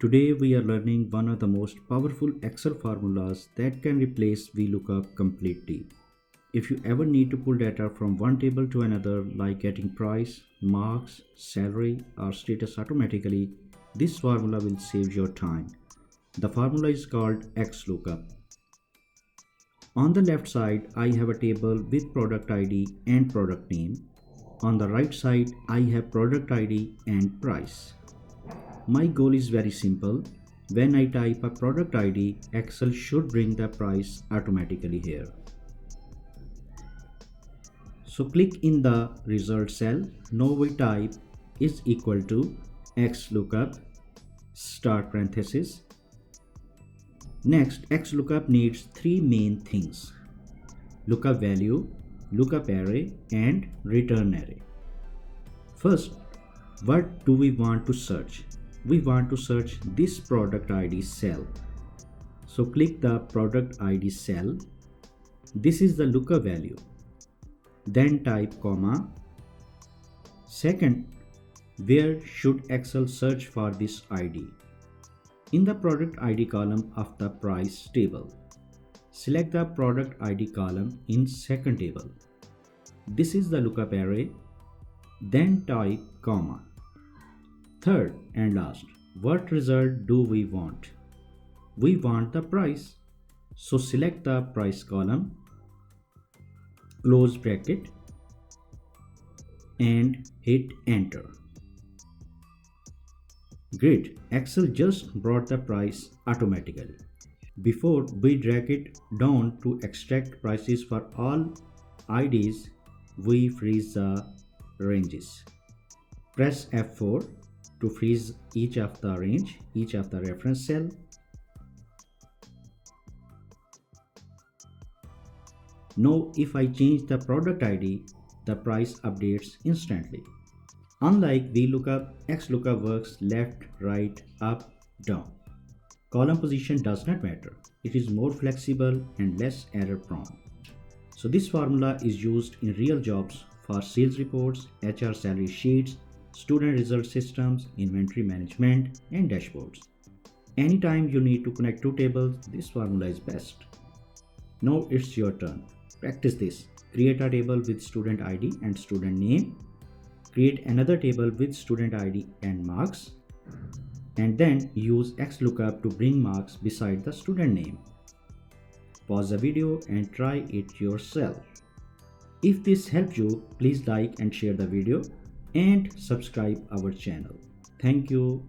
Today we are learning one of the most powerful Excel formulas that can replace VLOOKUP completely. If you ever need to pull data from one table to another, like getting price, marks, salary or status automatically, this formula will save your time. The formula is called XLOOKUP. On the left side, I have a table with product ID and product name. On the right side, I have product ID and price. My goal is very simple. When I type a product ID, Excel should bring the price automatically here. So click in the result cell. Now we type is equal to XLOOKUP start parenthesis. Next, XLOOKUP needs three main things: lookup value, lookup array and return array. First, what do we want to search? We want to search this product ID cell. So click the product ID cell. This is the lookup value. Then type comma. Second, where should Excel search for this ID? In the product ID column of the price table. Select the product ID column in second table. This is the lookup array. Then type comma. Third and last, what result do we want? We want the price. So select the price column, close bracket and hit enter. Great, Excel just brought the price automatically. Before we drag it down to extract prices for all IDs, we freeze the ranges. Press F4 to freeze each of the range, each of the reference cell. Now if I change the product ID, the price updates instantly. Unlike VLOOKUP, XLOOKUP works left, right, up, down. Column position does not matter. It is more flexible and less error prone. So this formula is used in real jobs for sales reports, HR salary sheets, student result systems, inventory management, and dashboards. Anytime you need to connect two tables, this formula is best. Now it's your turn. Practice this. Create a table with student ID and student name. Create another table with student ID and marks. And then use XLOOKUP to bring marks beside the student name. Pause the video and try it yourself. If this helped you, please like and share the video and subscribe our channel. Thank you.